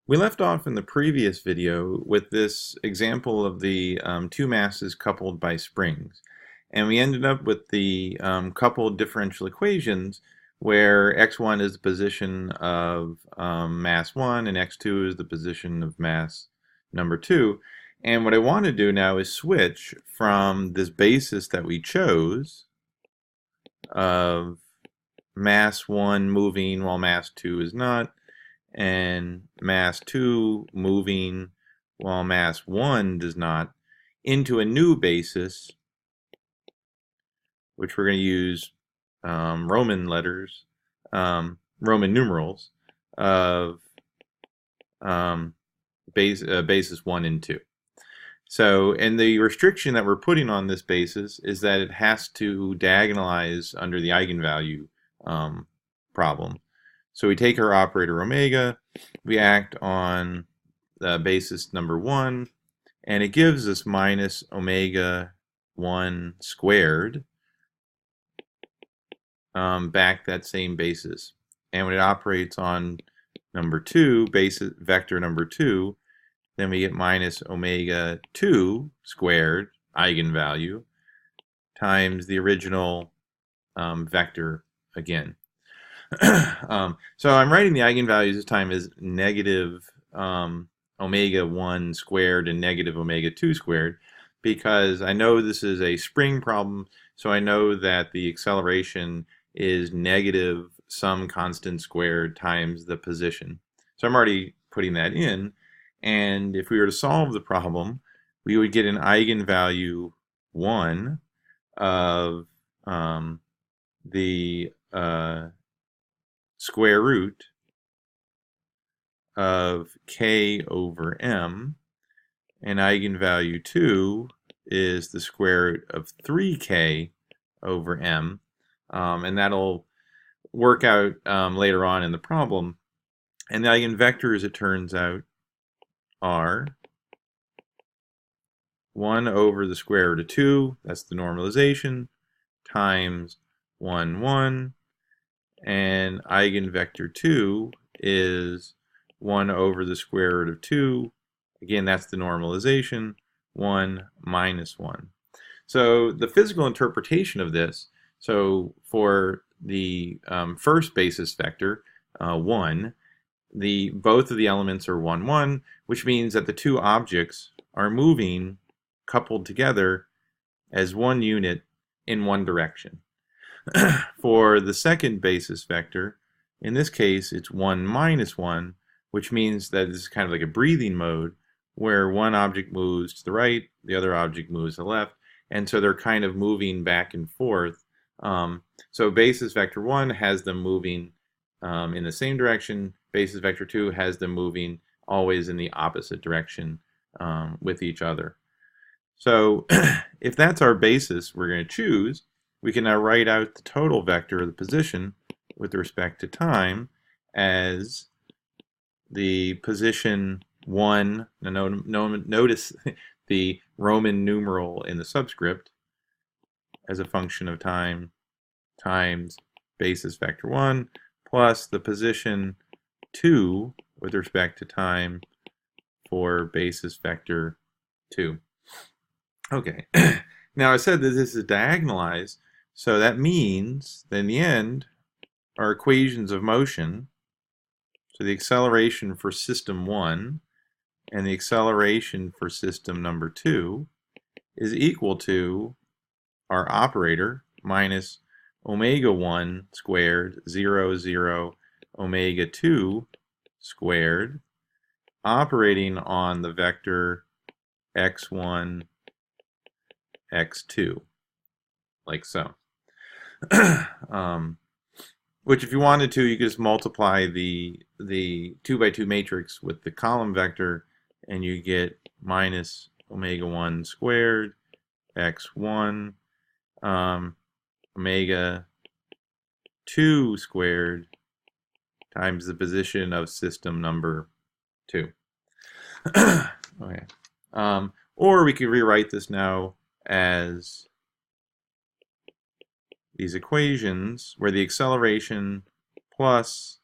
We left off in the previous video with this example of the two masses coupled by springs. And we ended up with the coupled differential equations where x1 is the position of mass 1 and x2 is the position of mass number 2. And what I want to do now is switch from this basis that we chose of mass 1 moving while mass 2 is not, and mass 2 moving while mass 1 does not, into a new basis, which we're going to use Roman letters, Roman numerals, of basis 1 and 2. So, and the restriction that we're putting on this basis is that it has to diagonalize under the eigenvalue problem. So we take our operator omega, we act on the basis number 1, and it gives us minus omega 1 squared back that same basis. And when it operates on number 2, basis vector number 2, then we get minus omega 2 squared eigenvalue times the original vector again. So I'm writing the eigenvalues this time as negative omega 1 squared and negative omega 2 squared, because I know this is a spring problem, so I know that the acceleration is negative some constant squared times the position. So I'm already putting that in, and if we were to solve the problem, we would get an eigenvalue 1 of the square root of k over m, and eigenvalue 2 is the square root of 3k over m, and that'll work out later on in the problem. And the eigenvectors, it turns out, are 1 over the square root of 2, that's the normalization, times 1, 1, and eigenvector 2 is 1 over the square root of 2, again that's the normalization, 1 minus 1. So the physical interpretation of this, so for the first basis vector, 1, both of the elements are 1, 1, which means that the two objects are moving coupled together as one unit in one direction. For the second basis vector, in this case it's 1 minus 1, which means that this is kind of like a breathing mode where one object moves to the right, the other object moves to the left, and so they're kind of moving back and forth. So basis vector 1 has them moving in the same direction, basis vector 2 has them moving always in the opposite direction with each other. So if that's our basis we're going to choose, we can now write out the total vector of the position with respect to time as the position 1, notice the Roman numeral in the subscript, as a function of time times basis vector 1 plus the position 2 with respect to time for basis vector 2. Okay, now I said that this is diagonalized, so that means that in the end our equations of motion, so the acceleration for system 1 and the acceleration for system number 2, is equal to our operator minus omega 1 squared 0, 0, omega 2 squared operating on the vector x1, x2, like so. Which if you wanted to, you could just multiply the 2 by 2 matrix with the column vector, and you get minus omega 1 squared x1 omega 2 squared times the position of system number 2. Okay. Or we could rewrite this now as these equations where the acceleration plus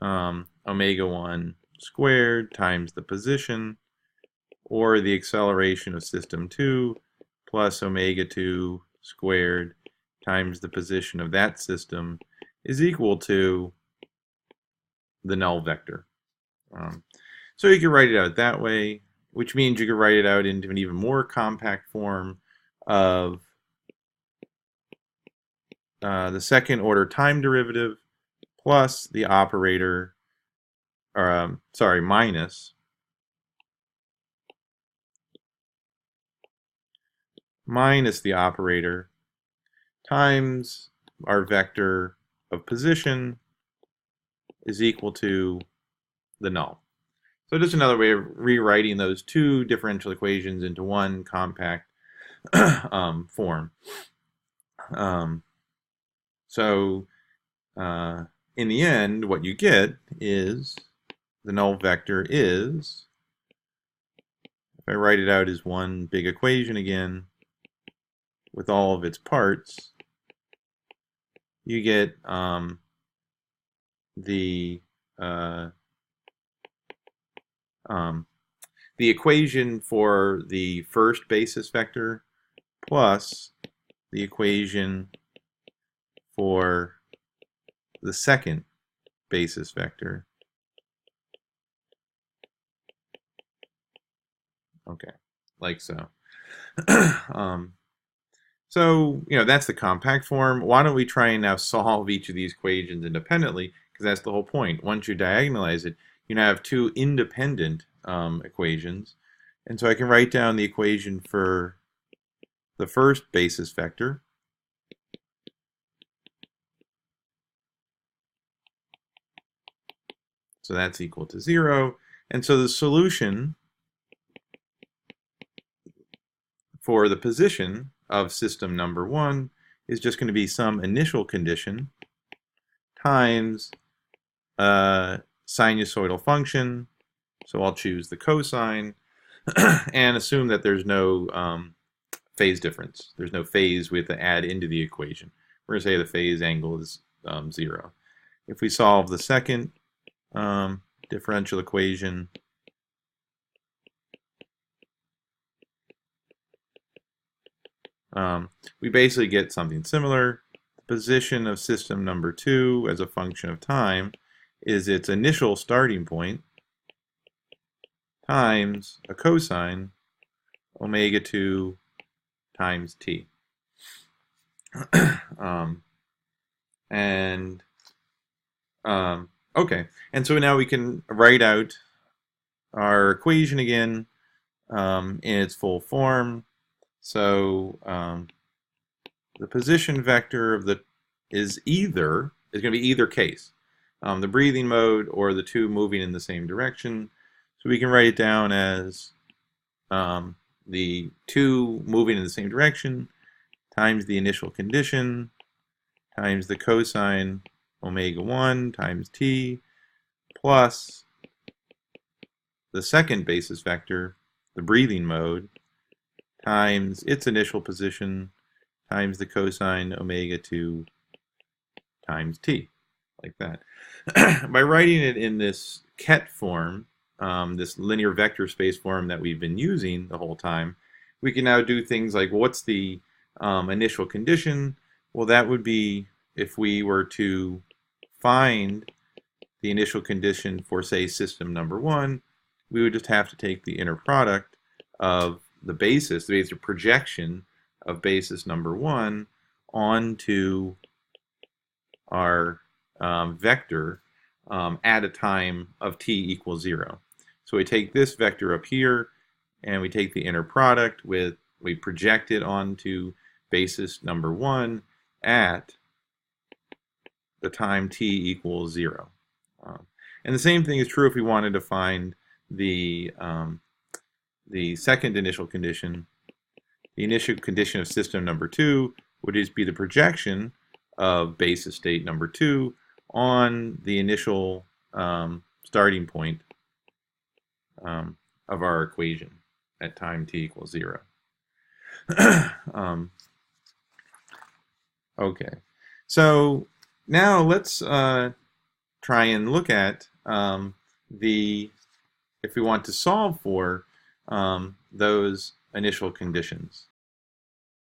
omega 1 squared times the position, or the acceleration of system 2 plus omega 2 squared times the position of that system is equal to the null vector. So you can write it out that way, which means you can write it out into an even more compact form of the second order time derivative plus the operator, or minus the operator times our vector of position is equal to the null. So just another way of rewriting those two differential equations into one compact form. In the end, what you get is the null vector is, if I write it out as one big equation again, with all of its parts, you get the equation for the first basis vector plus the equation for the second basis vector. Okay, like so. So, that's the compact form. Why don't we try and now solve each of these equations independently? Because that's the whole point. Once you diagonalize it, you now have two independent equations. And so I can write down the equation for the first basis vector. So that's equal to 0. And so the solution for the position of system number 1 is just going to be some initial condition times a sinusoidal function. So I'll choose the cosine and assume that there's no phase difference. There's no phase we have to add into the equation. We're going to say the phase angle is 0. If we solve the second differential equation, we basically get something similar. The position of system number 2 as a function of time is its initial starting point times a cosine omega 2 times t. Okay, and so now we can write out our equation again in its full form. So the position vector of is going to be either case, the breathing mode or the two moving in the same direction. So we can write it down as the two moving in the same direction times the initial condition times the cosine omega 1 times t plus the second basis vector, the breathing mode, times its initial position times the cosine omega 2 times t, like that. By writing it in this ket form, this linear vector space form that we've been using the whole time, we can now do things like, what's the initial condition? Well, that would be if we were to find the initial condition for, say, system number 1, we would just have to take the inner product of the basis projection of basis number 1 onto our vector at a time of t equals 0. So we take this vector up here and we take the inner product we project it onto basis number 1 at the time t equals 0. And the same thing is true if we wanted to find the second initial condition. The initial condition of system number 2 would just be the projection of basis state number 2 on the initial starting point of our equation at time t equals 0. Okay, so now let's try and look at if we want to solve for those initial conditions.